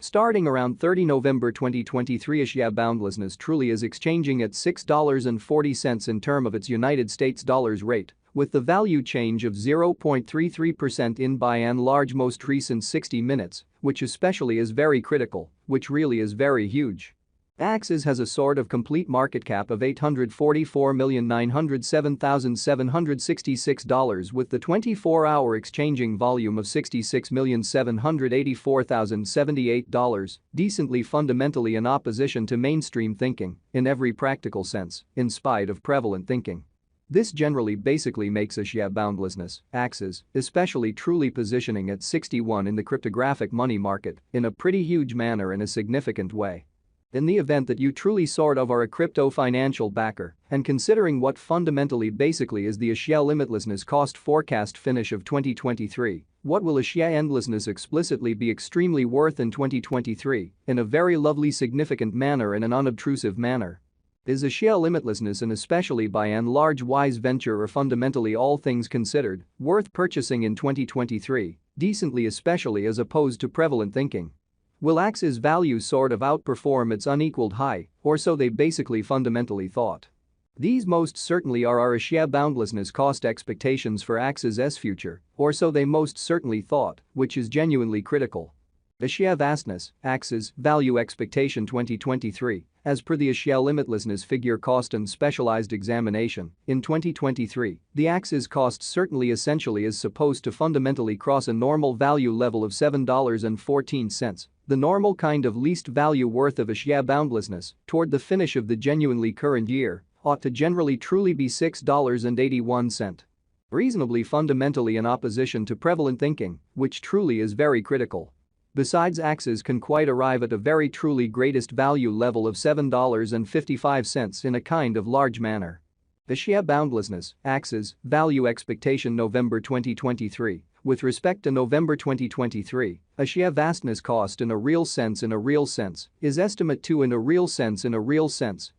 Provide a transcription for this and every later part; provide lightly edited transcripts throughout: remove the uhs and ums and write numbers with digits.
Starting around 30 November 2023, Axie boundlessness truly is exchanging at $6.40 in term of its United States dollars rate, with the value change of 0.33% in by and large most recent 60 minutes, which especially is very critical, which really is very huge. Axie has a sort of complete market cap of $844,907,766 with the 24-hour exchanging volume of $66,784,078, decently fundamentally in opposition to mainstream thinking, in every practical sense, in spite of prevalent thinking. This generally basically makes Axie boundlessness, Axie, especially truly positioning at 61 in the cryptographic money market in a pretty huge manner in a significant way. In the event that you truly sort of are a crypto financial backer, and considering what fundamentally basically is the Axie limitlessness cost forecast finish of 2023, what will Axie endlessness explicitly be extremely worth in 2023 in a very lovely significant manner in an unobtrusive manner? Is Axie limitlessness an especially by and large wise venture or fundamentally all things considered worth purchasing in 2023, decently especially as opposed to prevalent thinking? Will Axie's value sort of outperform its unequaled high, or so they basically fundamentally thought? These most certainly are our Axie boundlessness cost expectations for Axie's future, or so they most certainly thought, which is genuinely critical. Axie vastness, Axie's value expectation 2023, as per the Axie limitlessness figure cost and specialized examination, in 2023, the Axie's cost certainly essentially is supposed to fundamentally cross a normal value level of $7.14, the normal kind of least value worth of Axie boundlessness, toward the finish of the genuinely current year, ought to generally truly be $6.81. Reasonably fundamentally in opposition to prevalent thinking, which truly is very critical. Besides, Axie can quite arrive at a very truly greatest value level of $7.55 in a kind of large manner. Axie boundlessness, Axie, value expectation November 2023. With respect to November 2023, Axie vastness cost in a real sense is estimate to in a real sense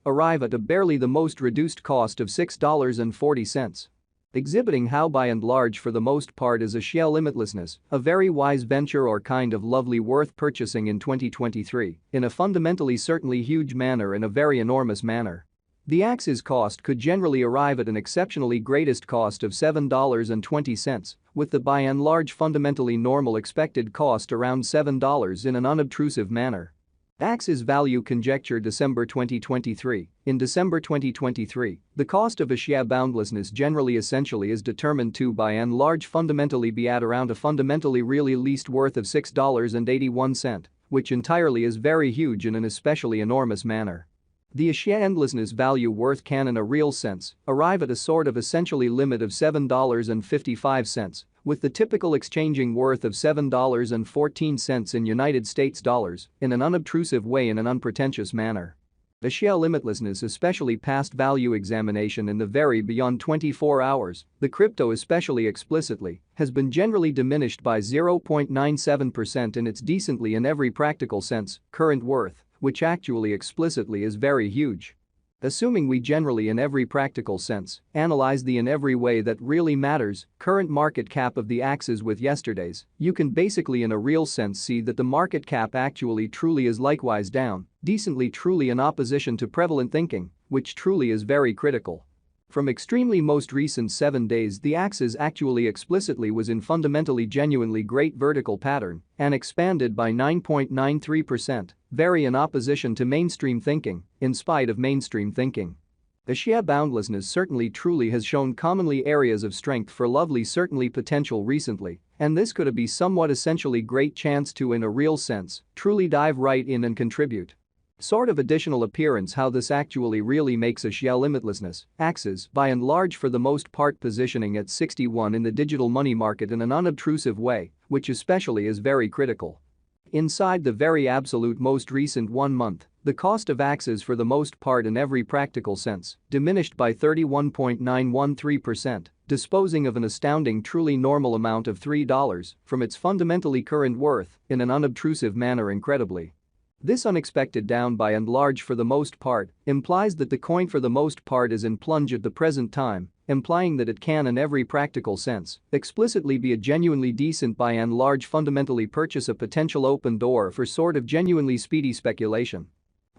arrive at a barely the most reduced cost of $6.40. Exhibiting how by and large for the most part is Axie limitlessness, a very wise venture or kind of lovely worth purchasing in 2023, in a fundamentally certainly huge manner in a very enormous manner. The Axie's cost could generally arrive at an exceptionally greatest cost of $7.20, with the by and large fundamentally normal expected cost around $7 in an unobtrusive manner. Axie's value conjecture December 2023. In December 2023, the cost of Axie boundlessness generally essentially is determined to by and large fundamentally be at around a fundamentally really least worth of $6.81, which entirely is very huge in an especially enormous manner. The Axie endlessness value worth can in a real sense arrive at a sort of essentially limit of $7.55, with the typical exchanging worth of $7.14 in United States dollars in an unobtrusive way in an unpretentious manner. Axie limitlessness especially past value examination in the very beyond 24 hours, the crypto especially explicitly, has been generally diminished by 0.97% in its decently in every practical sense current worth, which actually explicitly is very huge. Assuming we generally in every practical sense analyze the in every way that really matters current market cap of the Axie with yesterday's, you can basically in a real sense see that the market cap actually truly is likewise down, decently truly in opposition to prevalent thinking, which truly is very critical. From extremely most recent 7 days, the Axie actually explicitly was in fundamentally genuinely great vertical pattern and expanded by 9.93%, very in opposition to mainstream thinking, in spite of mainstream thinking. Axie boundlessness certainly truly has shown commonly areas of strength for lovely certainly potential recently, and this could be somewhat essentially great chance to in a real sense truly dive right in and contribute. Sort of additional appearance how this actually really makes Axie limitlessness, Axie by and large for the most part positioning at 61 in the digital money market in an unobtrusive way, which especially is very critical. Inside the very absolute most recent 1 month, the cost of Axie for the most part in every practical sense diminished by 31.913%, disposing of an astounding truly normal amount of $3 from its fundamentally current worth in an unobtrusive manner incredibly. This unexpected down by and large for the most part implies that the coin for the most part is in plunge at the present time implying that it can in every practical sense explicitly be a genuinely decent by and large fundamentally purchase a potential open door for sort of genuinely speedy speculation.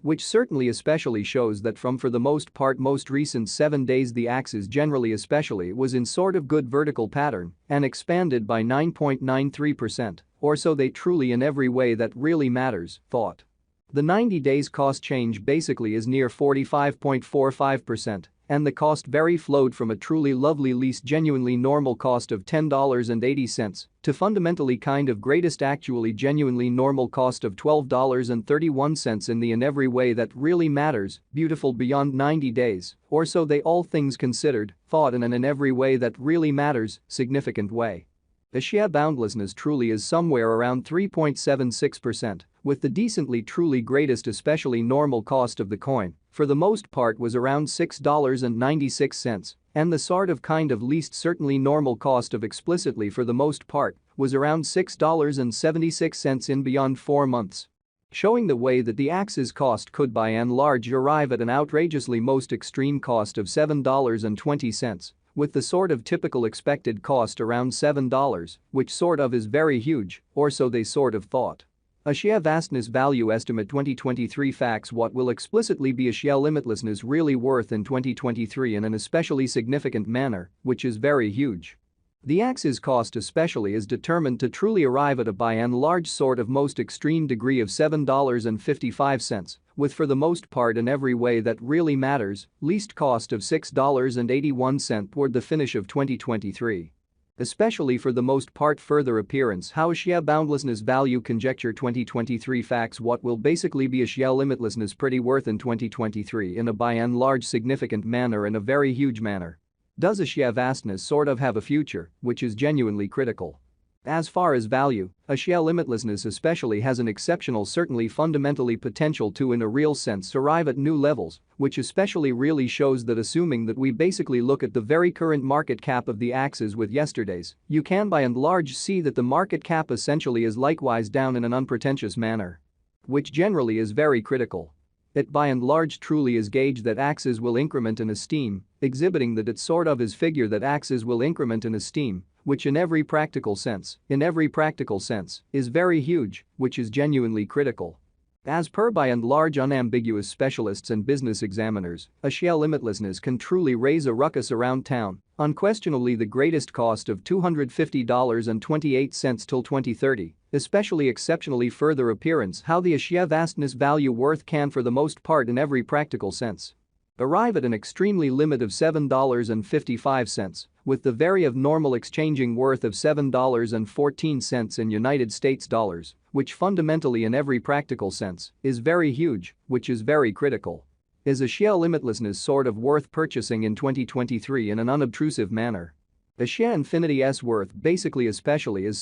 Which certainly especially shows that from for the most part most recent 7 days the Axie generally especially was in sort of good vertical pattern and expanded by 9.93% or so they truly in every way that really matters, thought. The 90 days cost change basically is near 45.45% and the cost very flowed from a truly lovely least genuinely normal cost of $10.80 to fundamentally kind of greatest actually genuinely normal cost of $12.31 in every way that really matters, beautiful beyond 90 days, or so they all things considered, thought in an in every way that really matters, significant way. The share boundlessness truly is somewhere around 3.76%, with the decently truly greatest especially normal cost of the coin, for the most part was around $6.96, and the sort of kind of least certainly normal cost of explicitly for the most part was around $6.76 in beyond 4 months. Showing the way that the Axie's cost could by and large arrive at an outrageously most extreme cost of $7.20. With the sort of typical expected cost around $7, which sort of is very huge, or so they sort of thought. A share vastness value estimate 2023 facts what will explicitly be a share limitlessness really worth in 2023 in an especially significant manner, which is very huge. The Axie's cost especially is determined to truly arrive at a by and large sort of most extreme degree of $7.55, with for the most part in every way that really matters, least cost of $6.81 toward the finish of 2023. Especially for the most part further appearance how a share boundlessness value conjecture 2023 facts what will basically be a share limitlessness pretty worth in 2023 in a by and large significant manner in a very huge manner. Does a share vastness sort of have a future, which is genuinely critical? As far as value, a share limitlessness especially has an exceptional certainly fundamentally potential to in a real sense arrive at new levels, which especially really shows that assuming that we basically look at the very current market cap of the Axie with yesterday's, you can by and large see that the market cap essentially is likewise down in an unpretentious manner. Which generally is very critical. It by and large truly is gauge that Axie will increment in esteem, exhibiting that it sort of is figure that Axie will increment in esteem, which in every practical sense, is very huge, which is genuinely critical. As per by and large unambiguous specialists and business examiners, a share limitlessness can truly raise a ruckus around town, unquestionably the greatest cost of $250.28 till 2030, especially exceptionally further appearance how the share vastness value worth can for the most part in every practical sense arrive at an extremely limit of $7.55, with the very of normal exchanging worth of $7.14 in United States dollars, which fundamentally in every practical sense is very huge, which is very critical. Is a share limitlessness sort of worth purchasing in 2023 in an unobtrusive manner? A share infinity's worth basically especially is